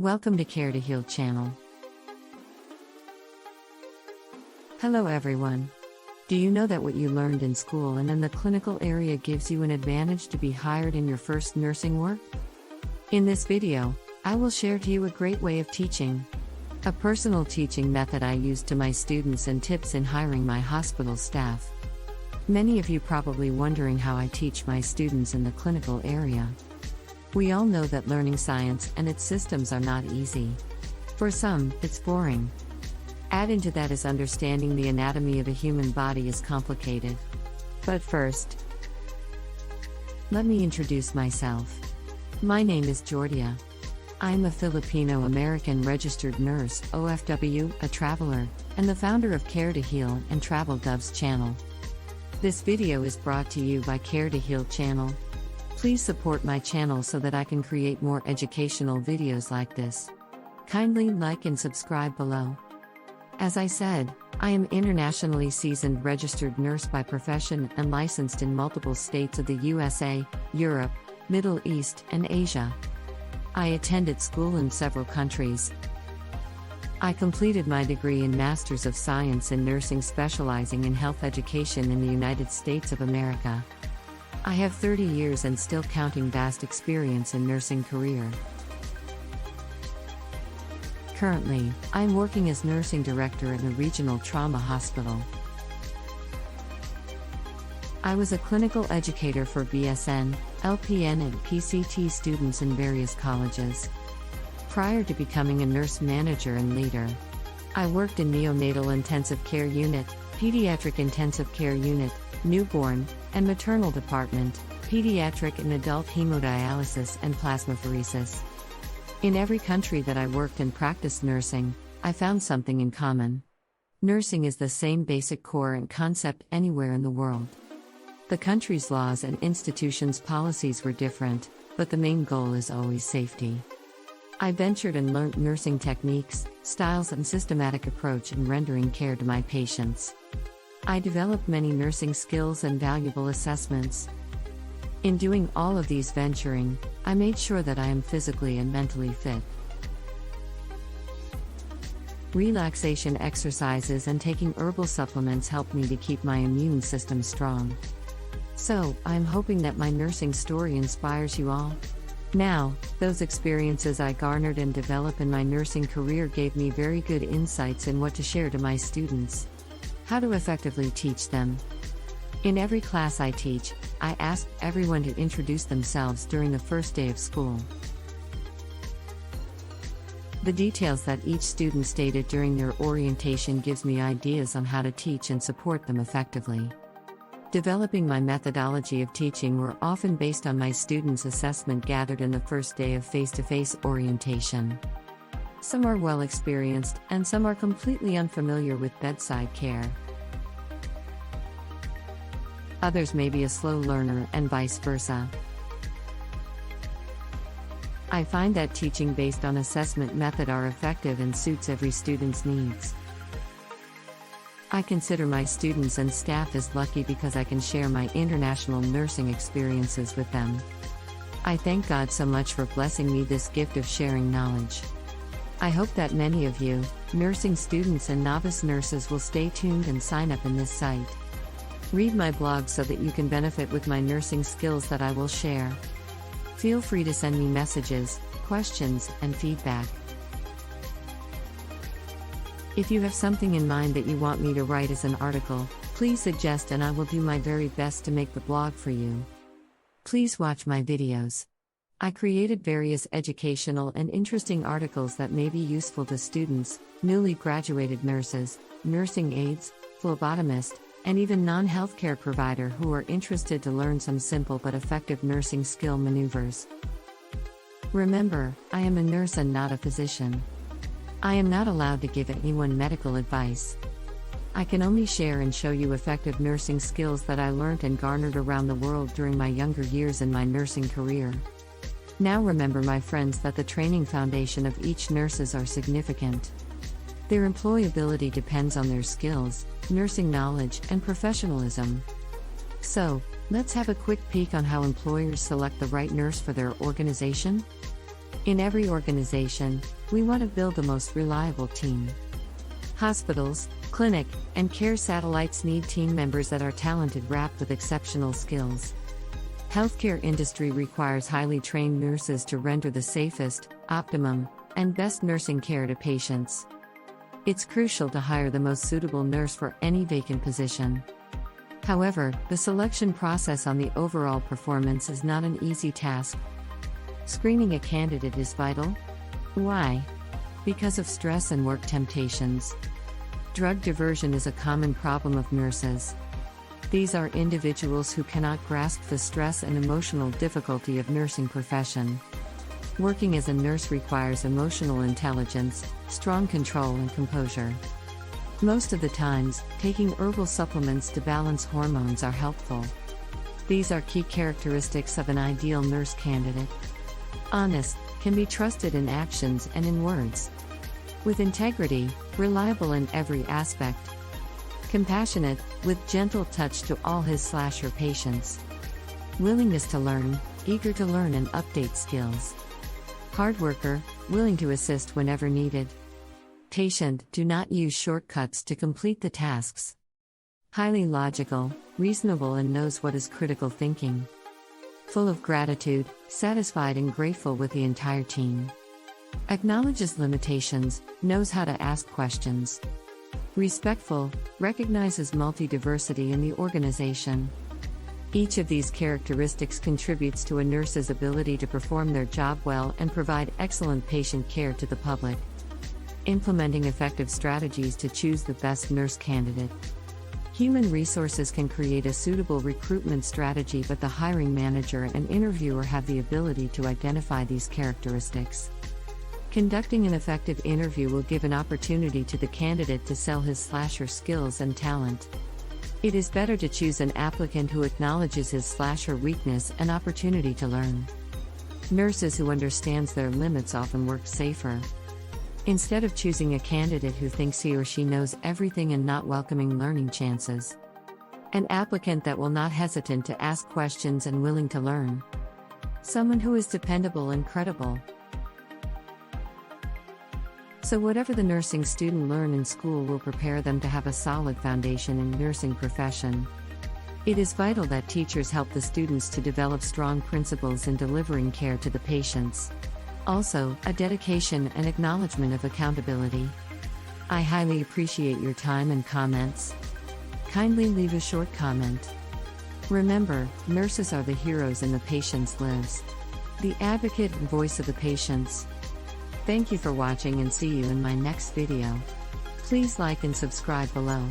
Welcome to Care to Heal channel. Hello everyone. Do you know that what you learned in school and in the clinical area gives you an advantage to be hired in your first nursing work? In this video, I will share to you a great way of teaching. A personal teaching method I use to my students and tips in hiring my hospital staff. Many of you probably wondering how I teach my students in the clinical area. We all know that learning science and its systems are not easy. For some, it's boring. Add into that is understanding the anatomy of a human body is complicated. But first, let me introduce myself. My name is Jordia. I'm a Filipino-American registered nurse, OFW, a traveler, and the founder of Care to Heal and Travel Doves channel. This video is brought to you by Care to Heal channel. Please support my channel so that I can create more educational videos like this. Kindly like and subscribe below. As I said, I am internationally seasoned registered nurse by profession and licensed in multiple states of the USA, Europe, Middle East, and Asia. I attended school in several countries. I completed my degree in Masters of Science in Nursing specializing in health education in the United States of America. I have 30 years and still counting vast experience in nursing career. Currently, I'm working as nursing director in a regional trauma hospital. I was a clinical educator for BSN, LPN and PCT students in various colleges. Prior to becoming a nurse manager and leader, I worked in neonatal intensive care unit, pediatric intensive care unit, newborn, and maternal department, pediatric and adult hemodialysis and plasmapheresis. In every country that I worked and practiced nursing, I found something in common. Nursing is the same basic core and concept anywhere in the world. The country's laws and institutions' policies were different, but the main goal is always safety. I ventured and learned nursing techniques, styles and systematic approach in rendering care to my patients. I developed many nursing skills and valuable assessments. In doing all of these venturing, I made sure that I am physically and mentally fit. Relaxation exercises and taking herbal supplements helped me to keep my immune system strong. So, I'm hoping that my nursing story inspires you all. Now, those experiences I garnered and developed in my nursing career gave me very good insights in what to share to my students. How to effectively teach them. In every class I teach, I ask everyone to introduce themselves during the first day of school. The details that each student stated during their orientation gives me ideas on how to teach and support them effectively. Developing my methodology of teaching were often based on my students' assessment gathered in the first day of face-to-face orientation. Some are well experienced, and some are completely unfamiliar with bedside care. Others may be a slow learner and vice versa. I find that teaching based on assessment method are effective and suits every student's needs. I consider my students and staff as lucky because I can share my international nursing experiences with them. I thank God so much for blessing me this gift of sharing knowledge. I hope that many of you, nursing students and novice nurses, will stay tuned and sign up in this site. Read my blog so that you can benefit with my nursing skills that I will share. Feel free to send me messages, questions, and feedback. If you have something in mind that you want me to write as an article, please suggest and I will do my very best to make the blog for you. Please watch my videos. I created various educational and interesting articles that may be useful to students, newly graduated nurses, nursing aides, phlebotomists, and even non-healthcare provider who are interested to learn some simple but effective nursing skill maneuvers. Remember, I am a nurse and not a physician. I am not allowed to give anyone medical advice. I can only share and show you effective nursing skills that I learned and garnered around the world during my younger years in my nursing career. Now remember, my friends, that the training foundation of each nurses are significant. Their employability depends on their skills, nursing knowledge, and professionalism. So, let's have a quick peek on how employers select the right nurse for their organization. In every organization, we want to build the most reliable team. Hospitals, clinic, and care satellites need team members that are talented wrapped with exceptional skills. Healthcare industry requires highly trained nurses to render the safest, optimum, and best nursing care to patients. It's crucial to hire the most suitable nurse for any vacant position. However, the selection process on the overall performance is not an easy task. Screening a candidate is vital. Why? Because of stress and work temptations. Drug diversion is a common problem of nurses. These are individuals who cannot grasp the stress and emotional difficulty of nursing profession. Working as a nurse requires emotional intelligence, strong control and composure. Most of the times, taking herbal supplements to balance hormones are helpful. These are key characteristics of an ideal nurse candidate. Honest, can be trusted in actions and in words. With integrity, reliable in every aspect. Compassionate, with gentle touch to all his/her patients. Willingness to learn, eager to learn and update skills. Hard worker, willing to assist whenever needed. Patient, do not use shortcuts to complete the tasks. Highly logical, reasonable and knows what is critical thinking. Full of gratitude, satisfied and grateful with the entire team. Acknowledges limitations, knows how to ask questions. Respectful, recognizes multi-diversity in the organization. Each of these characteristics contributes to a nurse's ability to perform their job well and provide excellent patient care to the public. Implementing effective strategies to choose the best nurse candidate. Human resources can create a suitable recruitment strategy, but the hiring manager and interviewer have the ability to identify these characteristics. Conducting an effective interview will give an opportunity to the candidate to sell his/her skills and talent. It is better to choose an applicant who acknowledges his/her weakness and opportunity to learn. Nurses who understands their limits often work safer. Instead of choosing a candidate who thinks he or she knows everything and not welcoming learning chances. An applicant that will not hesitant to ask questions and willing to learn. Someone who is dependable and credible. So whatever the nursing student learn in school will prepare them to have a solid foundation in nursing profession. It is vital that teachers help the students to develop strong principles in delivering care to the patients. Also, a dedication and acknowledgement of accountability. I highly appreciate your time and comments. Kindly leave a short comment. Remember, nurses are the heroes in the patient's lives. The advocate and voice of the patients. Thank you for watching and see you in my next video. Please like and subscribe below.